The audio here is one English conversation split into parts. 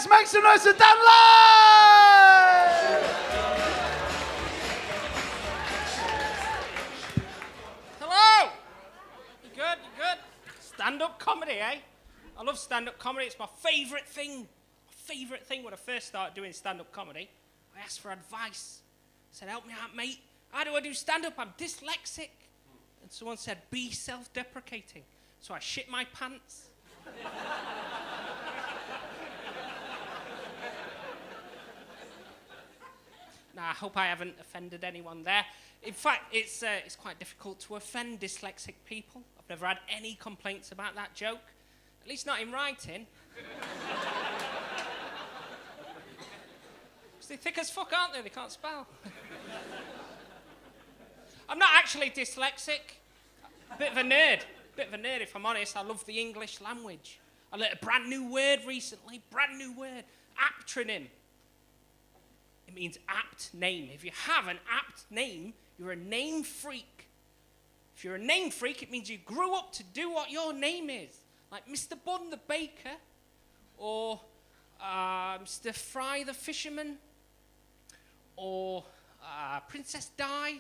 Let's make some noise for Dan Live! Hello! You good? You good? Stand-up comedy, eh? I love stand-up comedy. It's my favourite thing. My favourite thing when I first started doing stand-up comedy. I asked for advice. I said, help me out, mate. How do I do stand-up? I'm dyslexic. And someone said, be self-deprecating. So I shit my pants. Now, I hope I haven't offended anyone there. In fact, it's quite difficult to offend dyslexic people. I've never had any complaints about that joke. At least not in writing. Because they're thick as fuck, aren't they? They can't spell. I'm not actually dyslexic. A bit of a nerd. Bit of a nerd, if I'm honest. I love the English language. I learned a brand new word recently. Brand new word. Aptronym. It means apt name. If you have an apt name, you're a name freak. If you're a name freak, it means you grew up to do what your name is. Like Mr. Bun the baker, or Mr. Fry the fisherman, or Princess Di.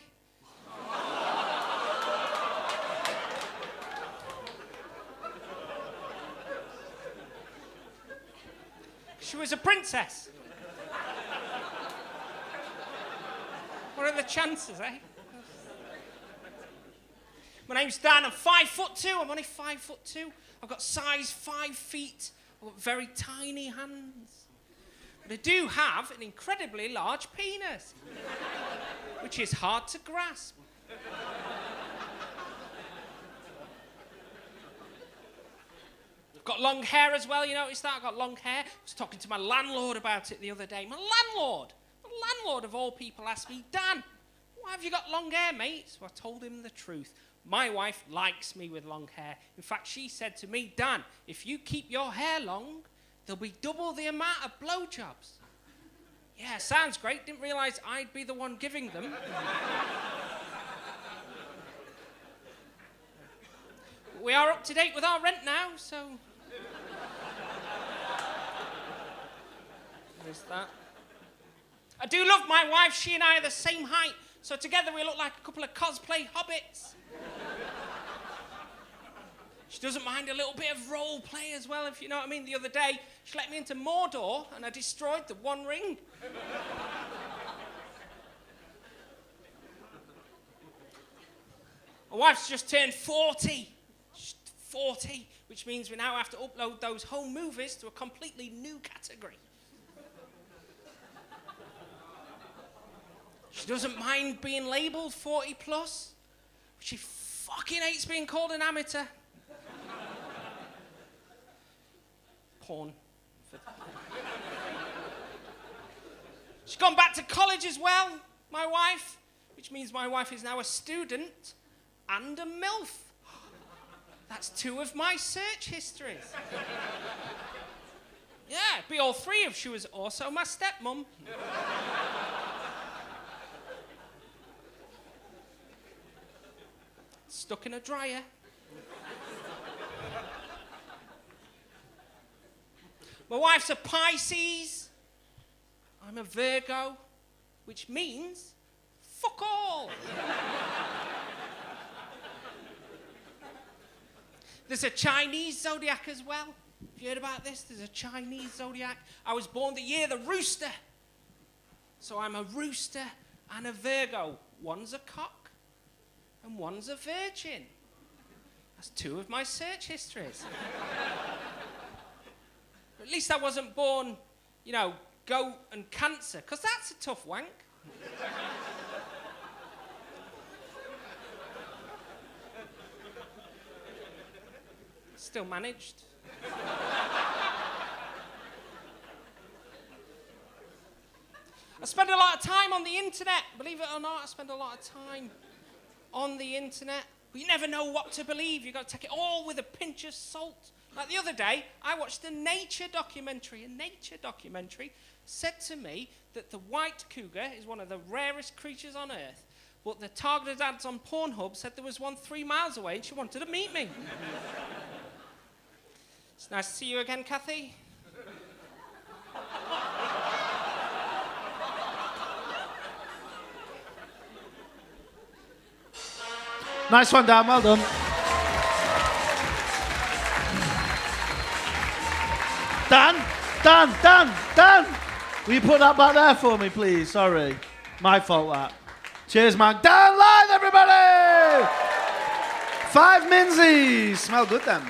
She was a princess. What are the chances, eh? My name's Dan, I'm 5'2". I'm only 5'2". I've got size 5 feet. I've got very tiny hands. But I do have an incredibly large penis, which is hard to grasp. I've got long hair as well, you notice that? I've got long hair. I was talking to my landlord about it the other day. My landlord of all people asked me, Dan, why have you got long hair, mate? So I told him the truth. My wife likes me with long hair. In fact, she said to me, Dan, if you keep your hair long, there'll be double the amount of blowjobs. Yeah, sounds great. Didn't realise I'd be the one giving them. We are up to date with our rent now, so... There's that. I do love my wife. She and I are the same height, so together we look like a couple of cosplay hobbits. She doesn't mind a little bit of role play as well, if you know what I mean. The other day, she let me into Mordor, and I destroyed the One Ring. My wife's just turned 40. She's 40, which means we now have to upload those home movies to a completely new category. She doesn't mind being labelled 40 plus. But she fucking hates being called an amateur. Porn. She's gone back to college as well, my wife, which means my wife is now a student and a MILF. That's 2 of my search histories. Yeah, it'd be all 3 if she was also my stepmom. Stuck in a dryer. My wife's a Pisces. I'm a Virgo, which means fuck all. There's a Chinese zodiac as well. Have you heard about this? There's a Chinese zodiac. I was born the year the rooster. So I'm a rooster and a Virgo. One's a cock and one's a virgin. That's 2 of my search histories. At least I wasn't born, you know, goat and Cancer, because that's a tough wank. Still managed. I spend a lot of time on the internet. Believe it or not, I spend a lot of time on the internet. But you never know what to believe. You've got to take it all with a pinch of salt. Like the other day, I watched a nature documentary. A nature documentary said to me that the white cougar is one of the rarest creatures on Earth. But the targeted ads on Pornhub said there was one 3 miles away and she wanted to meet me. It's nice to see you again, Kathy. Nice one, Dan. Well done. Dan! Will you put that back there for me, please? Sorry. My fault, that. Cheers, man. Dan live, everybody! 5 Minzies. Smell good, then.